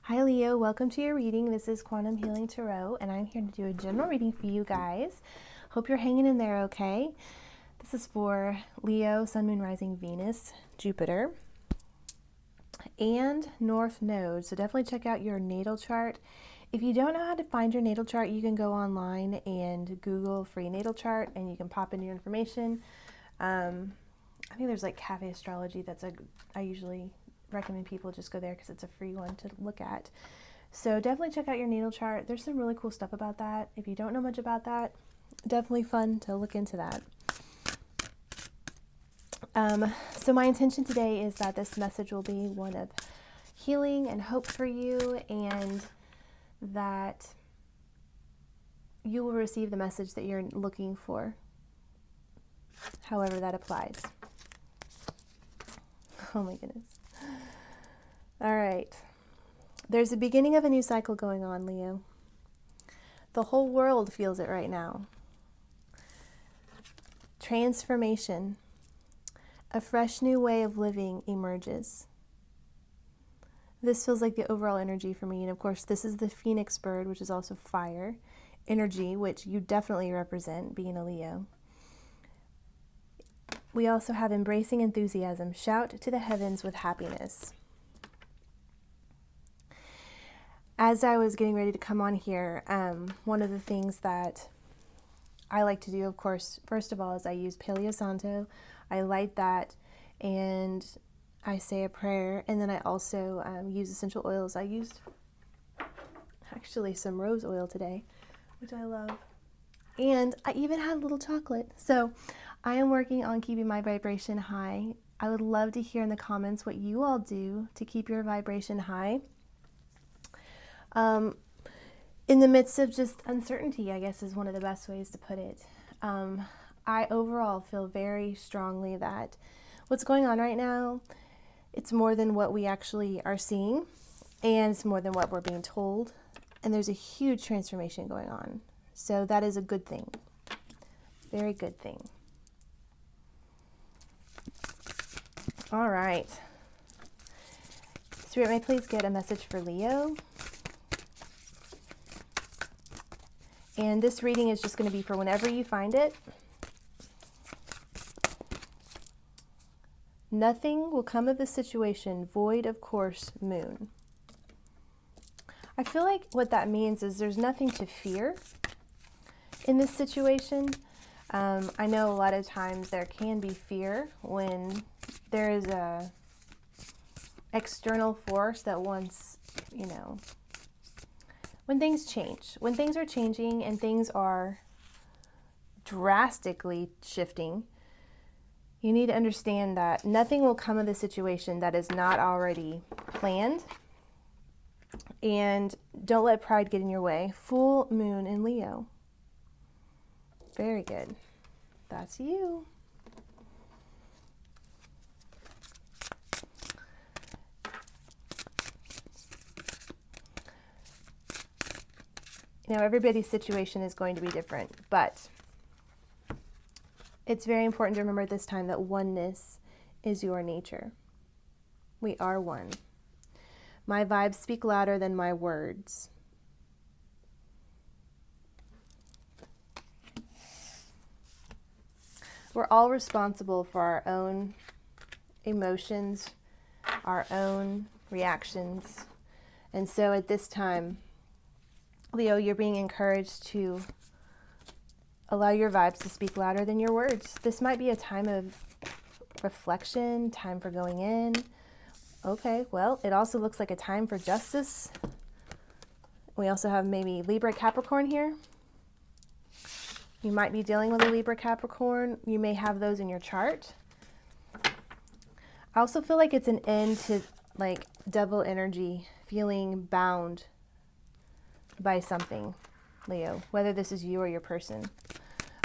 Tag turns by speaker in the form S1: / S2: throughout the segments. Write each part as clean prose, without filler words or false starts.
S1: Hi Leo, welcome to your reading. This is Quantum Healing Tarot, and I'm here to do a general reading for you guys. Hope you're hanging in there okay. This is for Leo, Sun, Moon, Rising, Venus, Jupiter, and North Node. So definitely check out your natal chart. If you don't know how to find your natal chart, you can go online and Google free natal chart, and you can pop in your information. I think there's like Cafe Astrology. I usually recommend people just go there because it's a free one to look at. So definitely check out your natal chart. There's some really cool stuff about that. If you don't know much about that, definitely fun to look into that. So my intention today is that this message will be one of healing and hope for you, and that you will receive the message that you're looking for, however that applies. Oh my goodness. All right. There's a beginning of a new cycle going on, Leo. The whole world feels it right now. Transformation. A fresh new way of living emerges. This feels like the overall energy for me. And of course, this is the phoenix bird, which is also fire energy, which you definitely represent, being a Leo. We also have embracing enthusiasm. Shout to the heavens with happiness. As I was getting ready to come on here, one of the things that I like to do, of course, first of all, is I use Paleo Santo. I light that and I say a prayer, and then I also use essential oils. I used actually some rose oil today, which I love. And I even had a little chocolate. So I am working on keeping my vibration high. I would love to hear in the comments what you all do to keep your vibration high. In the midst of just uncertainty, I guess is one of the best ways to put it. I overall feel very strongly that what's going on right now, it's more than what we actually are seeing, and it's more than what we're being told. And there's a huge transformation going on. So that is a good thing. Very good thing. All right. Spirit, may I please get a message for Leo? And this reading is just going to be for whenever you find it. Nothing will come of the situation void of course, Moon. I feel like what that means is there's nothing to fear in this situation. I know a lot of times there can be fear when there is a external force that wants, when things change, when things are changing and things are drastically shifting, you need to understand that nothing will come of the situation that is not already planned. And don't let pride get in your way. Full moon in Leo. Very good. That's you. Now, everybody's situation is going to be different, but it's very important to remember this time that oneness is your nature. We are one. My vibes speak louder than my words. We're all responsible for our own emotions, our own reactions. And so at this time, Leo, you're being encouraged to allow your vibes to speak louder than your words. This might be a time of reflection, time for going in. Okay, well, it also looks like a time for justice. We also have maybe Libra Capricorn here. You might be dealing with a Libra Capricorn. You may have those in your chart. I also feel like it's an end to like double energy, feeling bound by something, Leo, whether this is you or your person.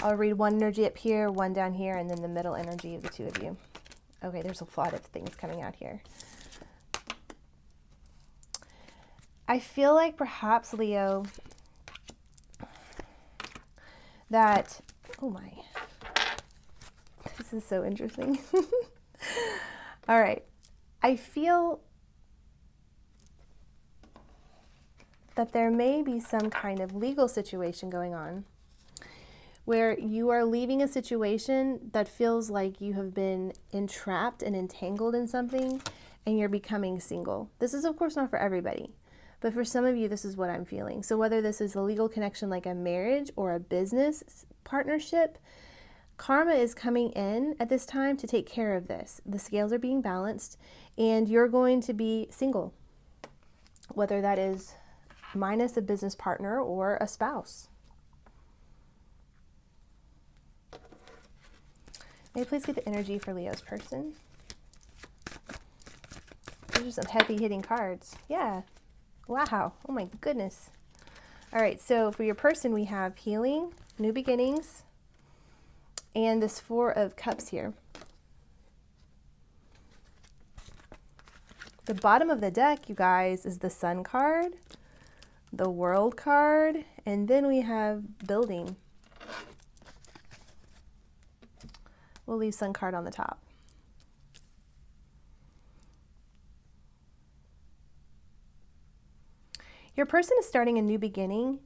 S1: I'll read one energy up here, one down here, and then the middle energy of the two of you. Okay, there's a lot of things coming out here. I feel like perhaps, Leo, that, oh my, this is so interesting. All right, I feel that there may be some kind of legal situation going on where you are leaving a situation that feels like you have been entrapped and entangled in something, and you're becoming single. This is, of course, not for everybody, but for some of you, this is what I'm feeling. So whether this is a legal connection like a marriage or a business partnership, karma is coming in at this time to take care of this. The scales are being balanced, and you're going to be single, whether that is minus a business partner or a spouse. May I please get the energy for Leo's person? Those are some heavy hitting cards. Yeah. Wow. Oh my goodness. All right. So for your person, we have healing, new beginnings, and this Four of Cups here. The bottom of the deck, you guys, is the Sun card, the World card, and then we have building. We'll leave Sun card on the top. Your person is starting a new beginning.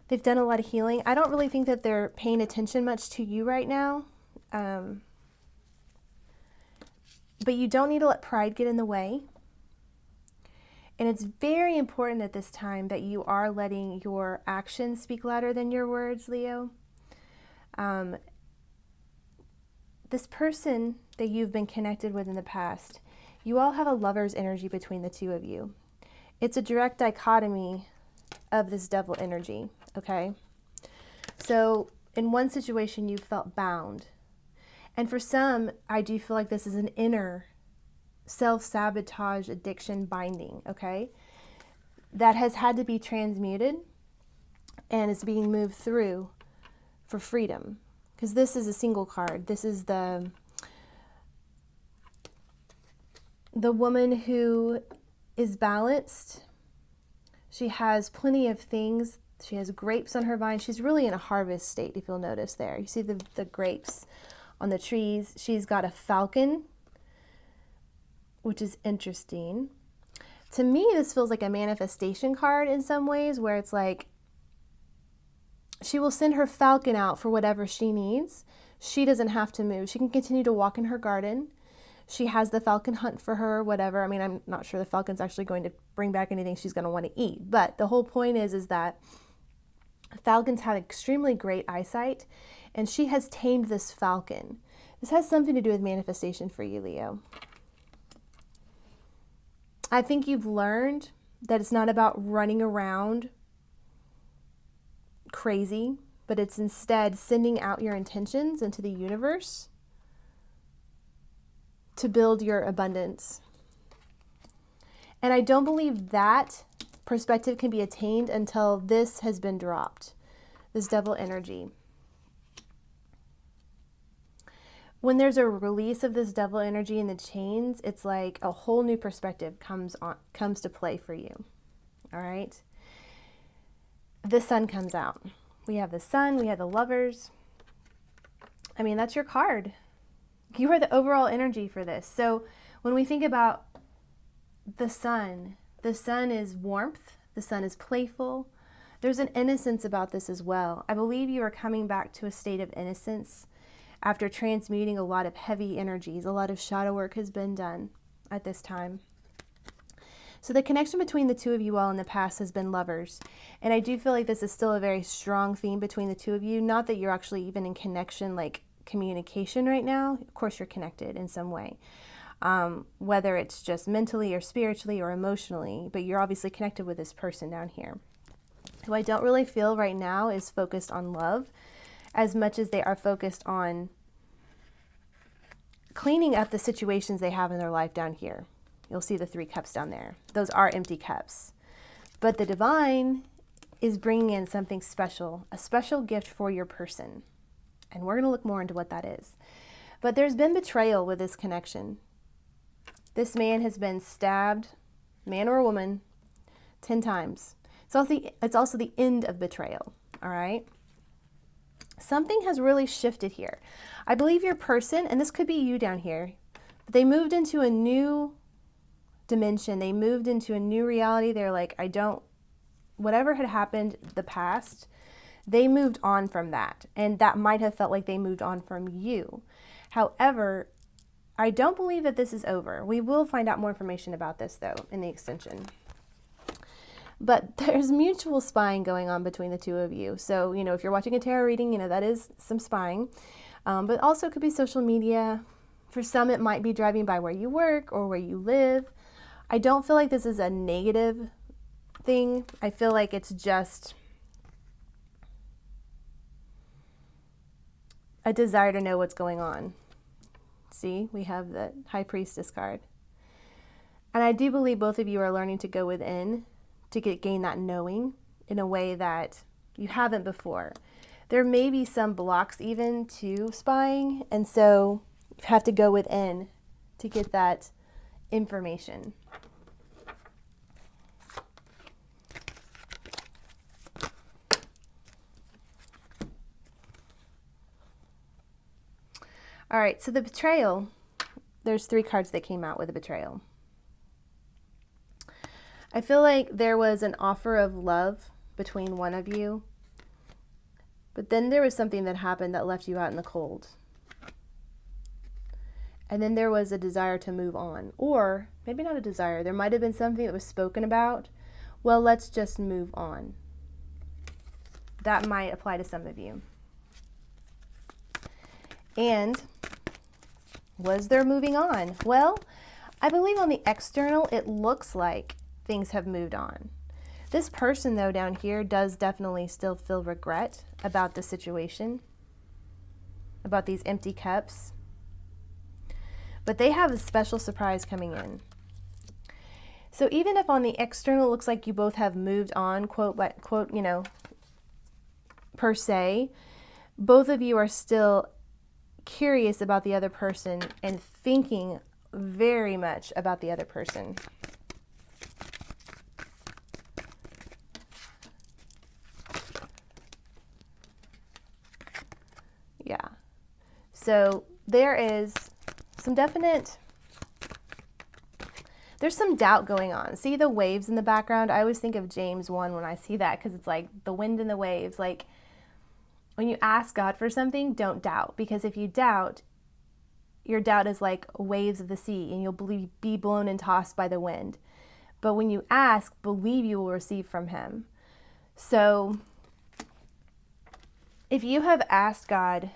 S1: They've done a lot of healing. I don't really think that they're paying attention much to you right now. But you don't need to let pride get in the way. And it's very important at this time that you are letting your actions speak louder than your words, Leo. This person that you've been connected with in the past, you all have a lover's energy between the two of you. It's a direct dichotomy of this devil energy, okay? So in one situation, you felt bound. And for some, I do feel like this is an inner self-sabotage addiction binding, okay? That has had to be transmuted and is being moved through for freedom. Because this is a single card. This is the woman who is balanced. She has plenty of things. She has grapes on her vine. She's really in a harvest state, if you'll notice there. You see the grapes on the trees. She's got a falcon, which is interesting. To me, this feels like a manifestation card in some ways, where it's like she will send her falcon out for whatever she needs. She doesn't have to move. She can continue to walk in her garden. She has the falcon hunt for her, whatever. I mean, I'm not sure the falcon's actually going to bring back anything she's going to want to eat. But the whole point is that falcons have extremely great eyesight, and she has tamed this falcon. This has something to do with manifestation for you, Leo. I think you've learned that it's not about running around crazy, but it's instead sending out your intentions into the universe to build your abundance. And I don't believe that perspective can be attained until this has been dropped, this devil energy. When there's a release of this devil energy in the chains, it's like a whole new perspective comes to play for you. All right? The Sun comes out. We have the Sun, we have the Lovers. I mean, that's your card. You are the overall energy for this. So when we think about the Sun is warmth, the Sun is playful. There's an innocence about this as well. I believe you are coming back to a state of innocence after transmuting a lot of heavy energies. A lot of shadow work has been done at this time. So the connection between the two of you all in the past has been lovers. And I do feel like this is still a very strong theme between the two of you. Not that you're actually even in connection, like communication right now. Of course you're connected in some way. Whether it's just mentally or spiritually or emotionally. But you're obviously connected with this person down here, who I don't really feel right now is focused on love as much as they are focused on cleaning up the situations they have in their life down here. You'll see the 3 cups down there. Those are empty cups. But the divine is bringing in something special, a special gift for your person. And we're going to look more into what that is. But there's been betrayal with this connection. This man has been stabbed, man or woman, 10 times. It's also the end of betrayal, all right? Something has really shifted here. I believe your person, and this could be you down here, but they moved into a new dimension. They moved into a new reality. They're like, I don't whatever had happened the past, they moved on from that. And that might have felt like they moved on from you. However, I don't believe that this is over. We will find out more information about this, though, in the extension. But there's mutual spying going on between the two of you. So, if you're watching a tarot reading, that is some spying. But also it could be social media. For some, it might be driving by where you work or where you live. I don't feel like this is a negative thing. I feel like it's just a desire to know what's going on. See, we have the High Priestess card. And I do believe both of you are learning to go within to gain that knowing in a way that you haven't before. There may be some blocks even to spying, and so you have to go within to get that information. All right, so the betrayal, there's 3 cards that came out with a betrayal. I feel like there was an offer of love between one of you, but then there was something that happened that left you out in the cold. And then there was a desire to move on, or maybe not a desire. There might have been something that was spoken about. Well, let's just move on. That might apply to some of you. And was there moving on? Well, I believe on the external, it looks like things have moved on. This person, though, down here does definitely still feel regret about the situation, about these empty cups. But they have a special surprise coming in. So even if on the external it looks like you both have moved on, quote by quote, per se, both of you are still curious about the other person and thinking very much about the other person. Yeah. So there is some there's some doubt going on. See the waves in the background? I always think of James 1 when I see that, because it's like the wind and the waves. Like when you ask God for something, don't doubt, because if you doubt, your doubt is like waves of the sea and you'll be blown and tossed by the wind. But when you ask, believe you will receive from him. So if you have asked God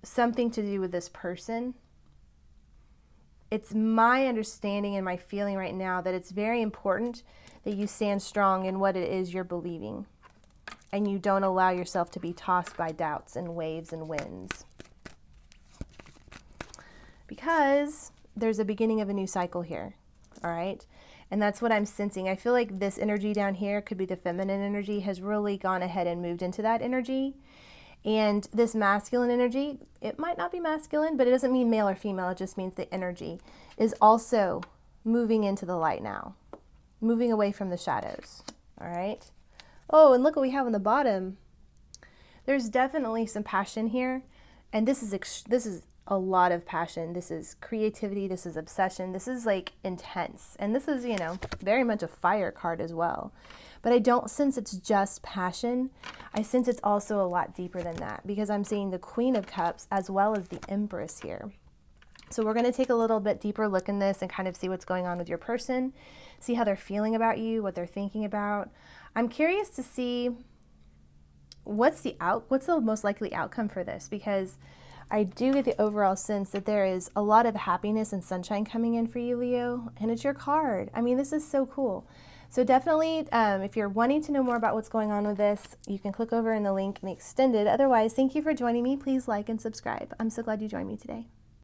S1: something to do with this person, it's my understanding and my feeling right now that it's very important that you stand strong in what it is you're believing, and you don't allow yourself to be tossed by doubts and waves and winds, because there's a beginning of a new cycle here. All right, and that's what I'm sensing. I feel like this energy down here could be the feminine energy has really gone ahead and moved into that energy. And this masculine energy, it might not be masculine, but it doesn't mean male or female. It just means the energy is also moving into the light now, moving away from the shadows. All right. Oh, and look what we have on the bottom. There's definitely some passion here. And this is a lot of passion. This is creativity. This is obsession. This is like intense. And this is, very much a fire card as well. But I don't sense it's just passion. I sense it's also a lot deeper than that, because I'm seeing the Queen of Cups as well as the Empress here. So we're going to take a little bit deeper look in this and kind of see what's going on with your person, see how they're feeling about you, what they're thinking about. I'm curious to see what's the most likely outcome for this, because I do get the overall sense that there is a lot of happiness and sunshine coming in for you, Leo, and it's your card. I mean, this is so cool. So definitely, if you're wanting to know more about what's going on with this, you can click over in the link in the extended. Otherwise, thank you for joining me. Please like and subscribe. I'm so glad you joined me today.